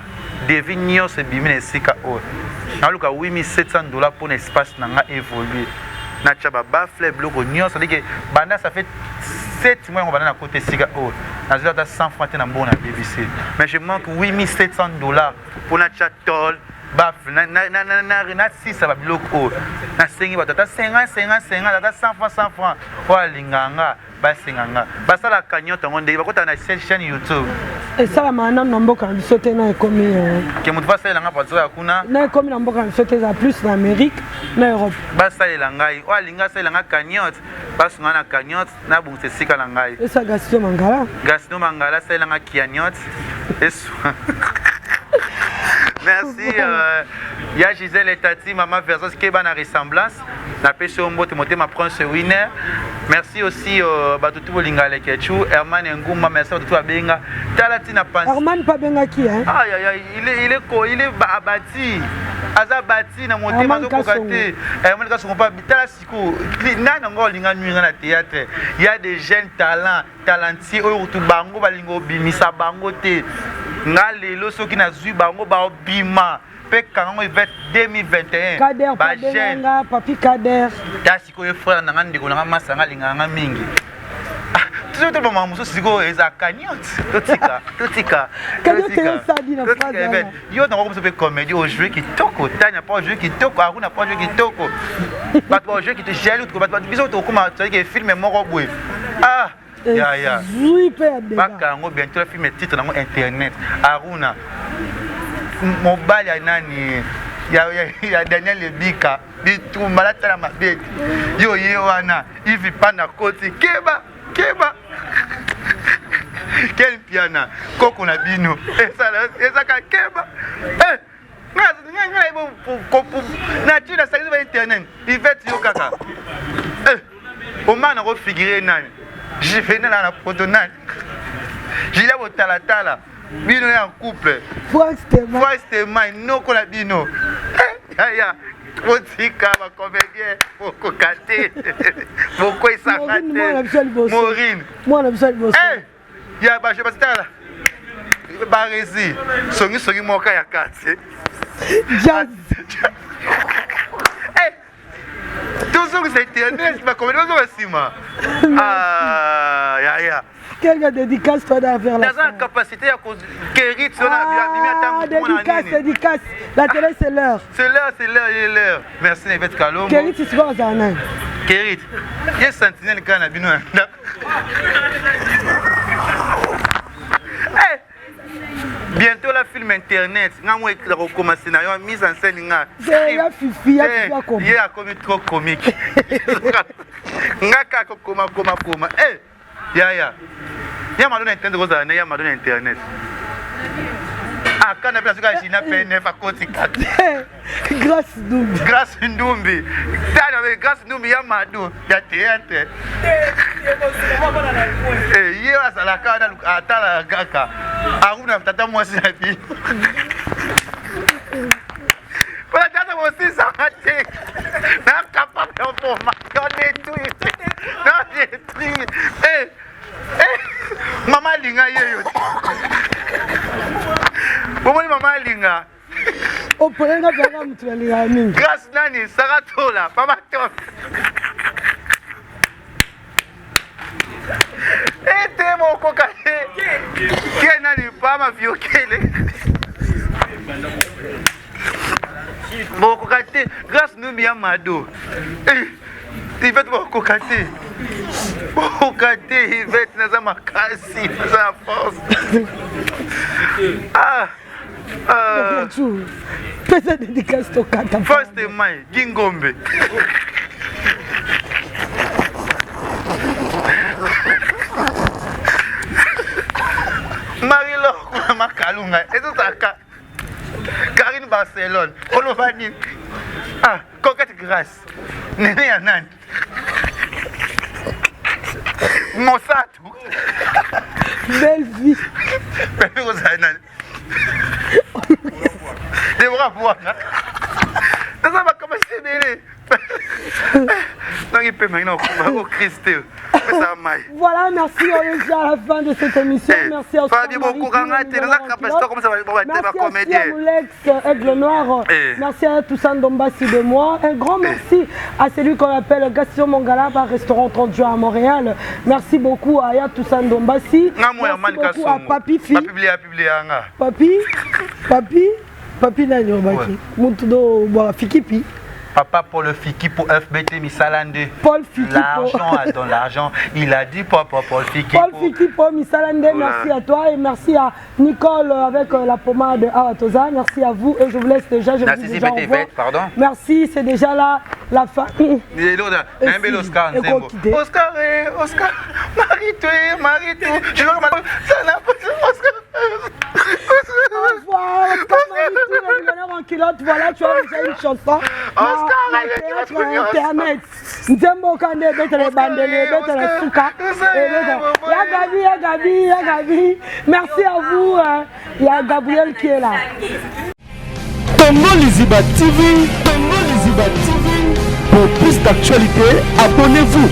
devient nyonso bimine sika o na luka $8700 pour l'espace nanga évoluer na chaba bafle bloko nyonso dike banda ça fait 7 mois on va dans côté siga oh na 100 francs na bon na BBC mais je manque $8700 pour na chatol baf na 6 ça va bloko na sengi batata 50 tata 100 francs wa linganga basenganga basala cagnotte ngonde bakota na chaîne YouTube et ça la mana nomboka bisote na ekomi ke mutu basala nga patso ya kuna na ekomi nomboka bisote za plus na Amérique na Europe basala ngai wa linga sala nga cagnotte basunga na cagnotte na bungse sika na ngai esa Gaston Mangala sala nga cagnotte eso merci ya Gisèle et Tati maman versus keba na ressemblance na pêche au mbote monter ma prince winner merci aussi batutu bolinga lekechu Herman Nguma merci batutu abenga talati na pense Herman pas benga qui hein il est abati aza bati na monter ma kokate Herman ka son pas tala siko nana ngo linga nuinga na théâtre il y a des jeunes talentueux oyo tu bango balingo bimisa bango te nga lelo soki na zui bango ba bima pe kango event 2021 Kader ba jeune papi Kader tasi ko frère na ngandi ko na masanga linganga mingi tout le monde muso siko eza cagnotte totika yo na ko pe comédie au jouer qui toko tanya pas jouer qui toko aruna pas jouer qui toko ba jouer qui te jaloux ko ba biso to kuma tsaki ke film moko boy ah ya bakango bientôt film titre nango internet aruna mobile ya nani ya Daniel Lebika bitu malata la mabete yo wana hivi pana koti keba quel piana koko na bino esa ka keba na tuna sa internet Yvette yo kaka omana ko figurer nani j'ai venu dans la protonane j'ai là au talatala bino ya couple Fouastema no ko la bino ya otika ba comédien poko kate poko isakate Maureen moi biso ya ba je bastala ba resi songi moka ya kate jazz toujours c'est internet ba comédien zo basima ya quelle dédicace toi d'avoir la capacité à guérir sur la dédicace la télé c'est l'heure il est l'heure merci Yvette Kalombo Kérit c'est quoi ça non Kérit il y a sentinelle quand na bino Bientôt la film internet. Nga moi écrit la commencer na mise en scène nga. Ya fifi ya comme. Il a comme trop comique. Nga ka koma. Ya m'a donné internet aux années, ya m'a donné internet. Ah, quand on a besoin de China PNF à côté 4. Grâce Ndumbi. Grâce Ndumbi. Grâce Ndumbi ya mado ya théâtre. Ye asala kana atala kaka. Aruna tata mwasi na bi. Voilà tata mwasi ça raté. Na capable de format. On détruit. Non détruit. Mama linga yeyo. Bomoni mama linga. Opolenga bana mtu alinga mingi. Grâce nani Saratola, papa top. Ete mo kokale. Qui nani pama viokele. Mo kokate, grâce Ndumbi ya mado. Il va te kokate. Kokate, il va être dans ma makasi, dans sa force. Pesa dédicace to kata. First Mai, Gingombe. Marie-Laure Makalunga. Et tout ça, Karine Barcelone. Olovani. Ah, Coquette Grâce. Néné Anan. Mossatou. Belle vie. Belle Rosanan. Deborah Bouana. Ça va commencer à mêler. Voilà, merci, on est déjà à la fin de cette émission. Merci à Moulex, Aigle Noir. Merci à Toussaint Dombassi de moi. Un grand merci à celui qu'on appelle Gaston Mongala par Restaurant 30 Jours à Montréal. Merci beaucoup à Toussaint Dombassi. Merci beaucoup à Papi Fi. Papi Nani Obaki. Moutudo Fikipi. Papa Paul Fiki pour FBT Misalande. Paul Fiki. L'argent, attends, l'argent. Il a dit papa Paul Fiki. Paul Fiki pour Misalande. Merci à toi et merci à Nicole avec la pommade Aratosa. Merci à vous et je vous laisse déjà. Je vous dis déjà au revoir. Pardon. Merci, c'est déjà là la fin. Oscar, Oscar, marie-toi. Je veux que ça n'a pas Oscar. Au revoir, Oscar Marie-toi, le millionnaire en culotte. Voilà, tu as déjà une chanson. Oscar, internet. Nzembo kande betere bandele, betere suka. Ya Gabi. Merci à vous. Il y a Gabriel qui est là. Tongo Liziba TV. Pour plus d'actualités, abonnez-vous.